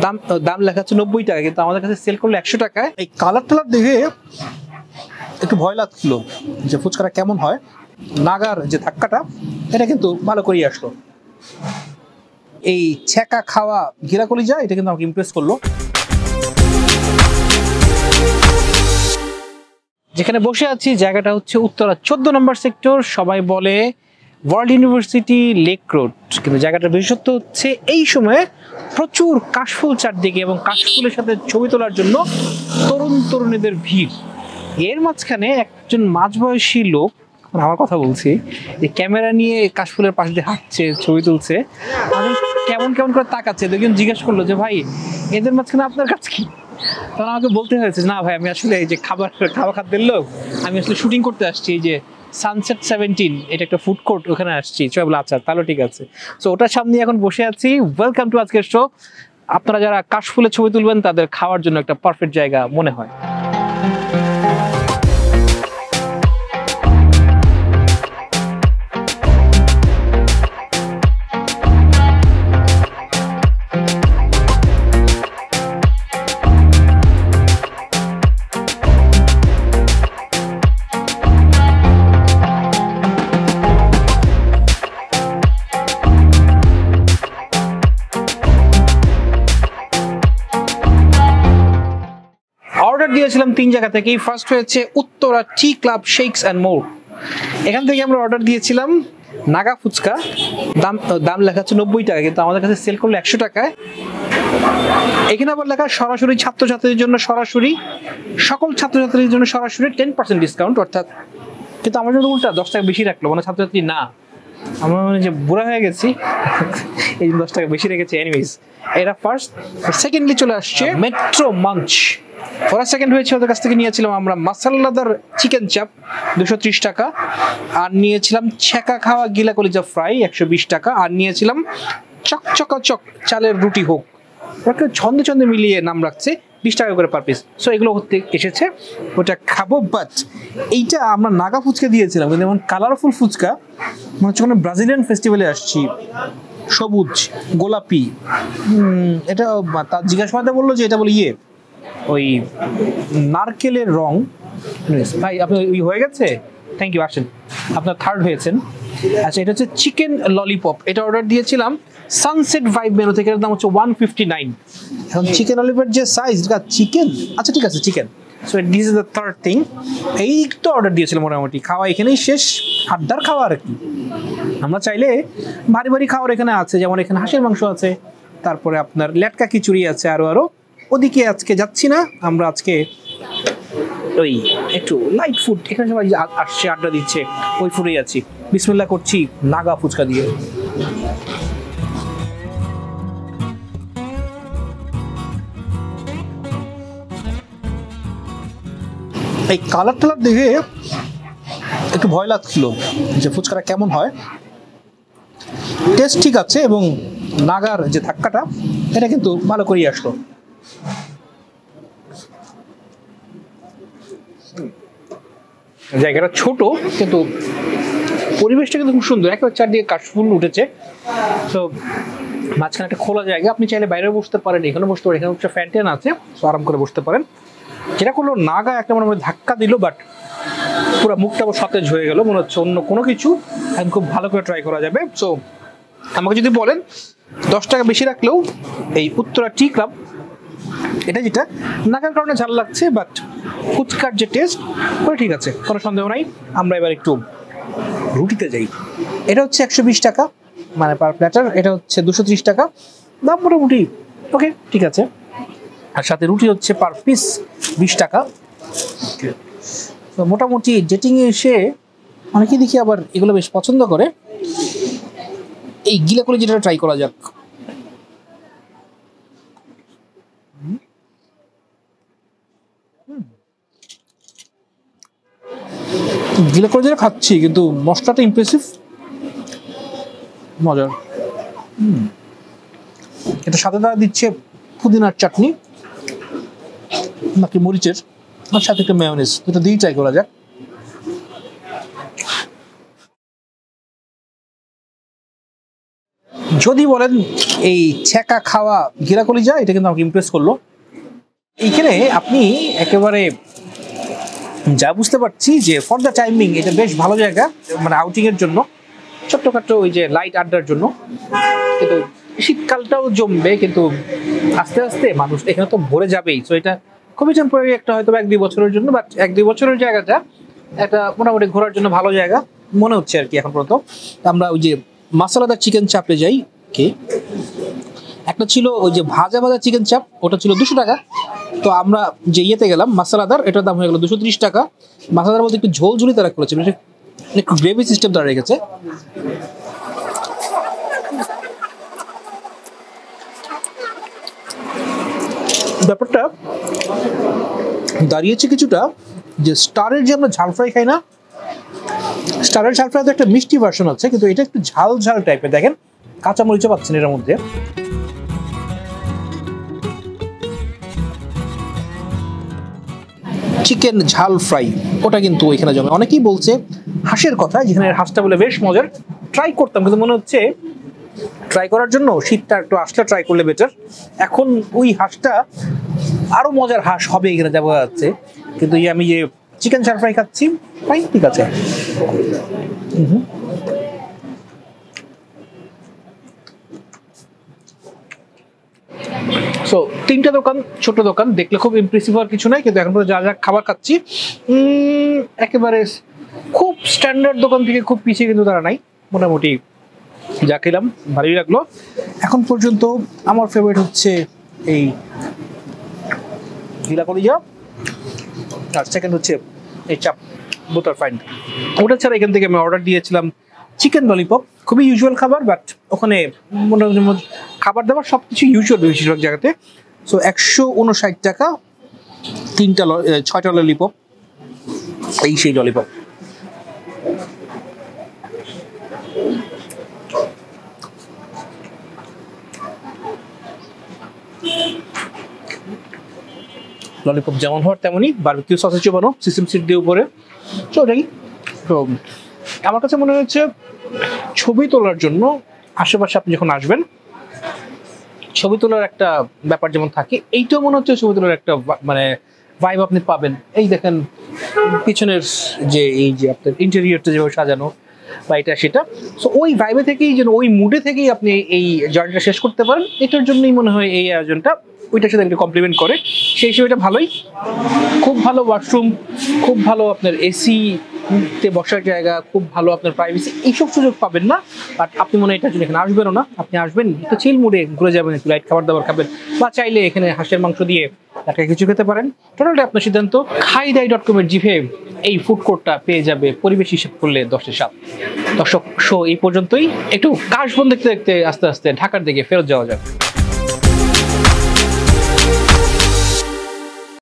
দাম দাম লেখা আছে 90 টাকা, কিন্তু আমাদের কাছে সেল করলো 100 টাকায়। এই কালার টালার দেখে একটু ভয় লাগছিল যে ফুচকাটা কেমন হয়। নাগার যে ধাক্কাটা এটা কিন্তু ভালো করেই আসলো। এই ছ্যাঁকা খাওয়া ঘিরা কলিজা এটা কিন্তু আমাকে ইমপ্রেস করলো। যেখানে বসে আছি জায়গাটা হচ্ছে উত্তরা 14 নম্বর সেক্টর, সবাই বলে ওয়ার্ল্ড ইউনিভার্সিটি লেক রোড। কিন্তু জায়গাটার বিশেষত্ব হচ্ছে এই সময়ে প্রচুর কাশফুল চারদিকে এবং কাশফুলের সাথে ছবি তোলার জন্য তরুণ তরুণীদের ভিড়। এর মাঝখানে একজন মাঝবয়সী লোক, আমার কথা বলছি, যে ক্যামেরা নিয়ে কাশফুলের পাশ দিয়ে হাঁটছে, ছবি তুলছে। কেমন কেমন করে তাকাচ্ছে। দুজন জিজ্ঞেস করলো যে ভাই এদের মাঝখানে আপনার কাজ কি? তখন আমাকে বলতে হয়েছে না ভাই আমি আসলে এই যে খাবার খাদ্যের লোক, আমি আসলে শুটিং করতে আসছি। এই যে সানসেট 17 এটা একটা ফুড কোর্ট, ওখানে আসছি। সবাই বলে আচ্ছা তাহলে ঠিক আছে। সো ওটার সামনে এখন বসে আছি। ওয়েলকাম টু আজকের শো। আপনারা যারা কাশফুলের ছবি তুলবেন তাদের খাওয়ার জন্য একটা পারফেক্ট জায়গা মনে হয়। অর্ডার দিয়েছিলাম 3 জায়গা থেকে। ফার্স্ট হয়েছে উত্তরা টি ক্লাব শেকস অ্যান্ড মোর। এখান থেকে আমরা অর্ডার দিয়েছিলাম নাগা ফুচকা। দাম লেখা আছে 90 টাকা, কিন্তু আমাদের কাছে সেল করলো 100 টাকায়। এখানে আবার লেখা সরাসরি ছাত্রছাত্রীদের জন্য, সরাসরি সকল ছাত্রছাত্রীদের জন্য সরাসরি 10% ডিসকাউন্ট। অর্থাৎ কিন্তু আমার জন্য উল্টা 10 টাকা বেশি রাখলো, মানে ছাত্রছাত্রী না, আমরা মানে যে বুড়া হয়ে গেছি এই 10 টাকা বেশি রেখেছি। এনিওয়েজ এটা ফার্স্ট। সেকেন্ডলি চলে আসছে মেট্রো মাঞ্চ। ওরা সেকেন্ড হয়েছে, ওদের কাছ থেকে নিয়েছিলাম আমরা মাসাল্লাদার চিকেন চাপ 230 টাকা, আর নিয়েছিলাম ছ্যাঁকা খাওয়া গিলা কলিজা ফ্রাই 120 টাকা, আর নিয়েছিলাম চকচকা চক চালের রুটি হোক। ওরা ছন্দে ছন্দে মিলিয়ে নাম রাখছে 20 টাকা করে পার পিস। সো এগুলো হতে এসেছে, ওটা খাবো। বাট এইটা আমরা নাগা ফুচকা দিয়েছিলাম, কিন্তু যেমন কালারফুল ফুচকা মনে হচ্ছে কোনো ব্রাজিলিয়ান ফেস্টিভ্যালে আসছি। সবুজ গোলাপি, এটা তার জিজ্ঞাসা করতে বললো যে এটা বলে ওই নারকেলের রং। ভাই আপনি হয়ে গেছে, থ্যাংক ইউ। আসেন, আপনার থার্ড হয়েছেন। আচ্ছা এটা হচ্ছে চিকেন ললিপপ, এটা অর্ডার দিয়েছিলাম সানসেট ভাইব মেনু থেকে। এর দাম হচ্ছে 159। এখন চিকেন ললিপপের যে সাইজ, চিকেন, আচ্ছা ঠিক আছে chicken. So this is the third thing. এই তো অর্ডার দিয়েছিলাম মোটামুটি। খাওয়া এখানেই শেষ, আড্ডার খাওয়া আর কি। আমরা চাইলে ভারী ভারী খাওয়ার এখানে আছে, যেমন এখানে হাঁসের মাংস আছে, তারপরে আপনার লেটকা খিচুড়ি আছে, আরো ওদিকে আজকে যাচ্ছি না আমরা। আজকে ওই একটু লাইট ফুড, এখানে সবাই আসছে আড্ডা দিচ্ছে, ওই ফুডেই আছি। বিসমিল্লাহ করছি নাগা ফুচকা দিয়ে। এই কালার টালার দেখে একটু ভয় লাগছিল যে ফুচকাটা কেমন হয়। টেস্ট ঠিক আছে এবং নাগার যে ধাক্কাটা এটা কিন্তু ভালো করেই আসলো। জায়গাটা ছোট কিন্তু পরিবেশটা কিন্তু খুব সুন্দর, একেবারে চারদিকে কাশফুল উঠেছে। তো মাঝখানে একটা খোলা জায়গা, আপনি চাইলে বাইরে বসতে পারেন, এখানে বসতে পারেন। এখানে হচ্ছে ফ্যান ট্যান আছে, তো আরাম করে বসতে পারেন। যেটা করলো নাগা একটা মনে হয় ধাক্কা দিল, বাট পুরো মুখটা সতেজ হয়ে গেল, মনে হচ্ছে অন্য কোনো কিছু এখন খুব ভালো করে ট্রাই করা যাবে। সো আমাকে যদি বলেন 10 টাকা বেশি রাখলেও এই উত্তরা টি ক্লাব, এটা যেটা নাগার কারণে ঝাল লাগছে, বাট ফুচকার যে টেস্ট ওটা ঠিক আছে, কোনো সন্দেহ নাই। আমরা এবার একটু রুটিতে যাই। এটা হচ্ছে 120 টাকা মানে পার প্ল্যাটার, এটা হচ্ছে 230 টাকা। দাম মোটামুটি ওকে ঠিক আছে। আর সাথে রুটি হচ্ছে পার পিস 20 টাকা। তো মোটামুটি ডেটিংয়ে এসে অনেকেই দেখি আবার এগুলো বেশ পছন্দ করে। এই গিলা করে যেটা ট্রাই করা যাক। গিলা করে যেটা খাচ্ছি কিন্তু মশলাটা ইমপ্রেসিভ, মজার। এটা সাথে দ্বারা দিচ্ছে পুদিনার চাটনি নাকি মরিচের, আর সাথে একটা মেয়োনিজ, দুটো দিয়েই ট্রাই করা যাক। যদি বলেন এই ছ্যাঁকা খাওয়া ঘিলা কলিজা, এটা কিন্তু আমাকে ইমপ্রেস করলো। এইখানে আপনি একেবারে যা বুঝতে পারছি যে ফর দ্য টাইমিং এটা বেশ ভালো জায়গা, মানে আউটিং এর জন্য, ছোট্টখাটো ওই যে লাইট আড্ডার জন্য। কিন্তু শীতকালটাও জমবে, কিন্তু আস্তে আস্তে মানুষ এখানে তো ভরে যাবেই। তো এটা খুবই টেম্পোরারি একটা হয়তো 1-2 বছরের জন্য, বাট 1-2 বছরের জায়গাটা একটা মোটামুটি ঘোরার জন্য ভালো জায়গা মনে হচ্ছে আর কি এখন পর্যন্ত। আমরা ওই যে মাসালাদার চিকেন চাপে যাই, কি একটা ছিল ওই যে ভাজা ভাজা চিকেন চাপ, ওটা ছিল 200 টাকা। তো আমরা যে ইয়েতে গেলাম মাসালাদার, এটার দাম হয়ে গেল 230 টাকা। মাসালাদার মধ্যে একটু ঝোল ঝুলি তারা করেছে, একটু গ্রেভি সিস্টেম তারা রেখেছে। ব্যাপারটা দাঁড়িয়েছে কিছুটা যে স্টারের যে আমরা ঝাল ফ্রাই খাই না, স্টারের ঝাল ফ্রাই তো একটা মিষ্টি ভার্সন আছে, কিন্তু এটা একটু ঝাল ঝাল টাইপের। দেখেন কাঁচা মরিচও পাচ্ছেন এটার মধ্যে। চিকেন ঝাল ফ্রাই ওটা কিন্তু ওইখানে জমে। অনেকেই বলছে হাঁসের কথা, যেখানে হাঁসটা বলে বেশ মজার। ট্রাই করতাম, কিন্তু মনে হচ্ছে ট্রাই করার জন্য শীতটা একটু আসলে ট্রাই করলে বেটার। এখন ওই হাঁসটা আরো মজার হাঁস হবে এখানে যাওয়া যাচ্ছে, কিন্তু আমি যে চিকেন ঝাল ফ্রাই খাচ্ছি তাই ঠিক আছে। সো 3টা দোকান, ছোট দোকান, দেখলে খুব ইমপ্রেসিভ আর কিছু নাই, কিন্তু এখন পর্যন্ত যা যা খাবার খাচ্ছি একেবারে খুব স্ট্যান্ডার্ড দোকান থেকে খুব পিছিয়ে কিন্তু তারা নাই। মোটামুটি যা খেলাম ভালোই লাগলো। এখন পর্যন্ত আমার ফেভারিট হচ্ছে এই ঘিলা কলিজা, আর সেকেন্ড হচ্ছে এই চাপ, বোথ আর ফাইন। ওটা ছাড়া এখান থেকে আমি অর্ডার দিয়েছিলাম চিকেন ললিপপ, খুবই ইউজুয়াল খাবার, বাট ওখানে মোটামুটি খাবার দাবার সব কিছু ইউজুয়াল বেশিরভাগ জায়গাতে। সো 159 টাকা 6টা ললিপপ, এই সেই ললিপপ। ললিপপ যেমন হওয়ার তেমনই, বারবিকিউ সসেজ বানো সিসিম সিড দিয়ে উপরে। তো ওটাই তো আমার কাছে মনে হচ্ছে ছবি তোলার জন্য আশেপাশে আপনি যখন আসবেন, ছবি তোলার একটা ব্যাপার যেমন থাকে, এইটাও মনে হচ্ছে ছবি তোলার একটা মানে ভাইব আপনি পাবেন। এই দেখেন পিছনের যে এই যে আপনার ইন্টেরিয়রটা যেভাবে সাজানো বা এটা সেটা, সো ওই ভাইবে থেকেই যেন ওই মুডে থেকেই আপনি এই জার্নিটা শেষ করতে পারেন। এটার জন্যই মনে হয় এই আয়োজনটা ওইটার সাথে একটা কমপ্লিমেন্ট করে, সেই হিসেবে এটা ভালোই। খুব ভালো ওয়াশরুম, খুব ভালো আপনার এসিতে বসার জায়গা, খুব ভালো আপনার প্রাইভেসি, এইসব সুযোগ পাবেন না। বাট আপনি মনে হয় এটার জন্য এখানে আসবেনও না, আপনি আসবেন একটু চিল মুডে ঘুরে যাবেন, একটু লাইট খাবার দাবার খাবেন, বা চাইলে এখানে হাঁসের মাংস দিয়ে একটা কিছু খেতে পারেন। টোটালটা আপনার সিদ্ধান্ত। খাইদাই.com এর জিভে এই ফুড কোর্টটা পেয়ে যাবে পরিবেশ হিসেব করলে 10-এর 7। দর্শক, শো এই পর্যন্তই। একটু কাশবন দেখতে দেখতে আস্তে আস্তে ঢাকার দিকে ফেরত যাওয়া যাবে।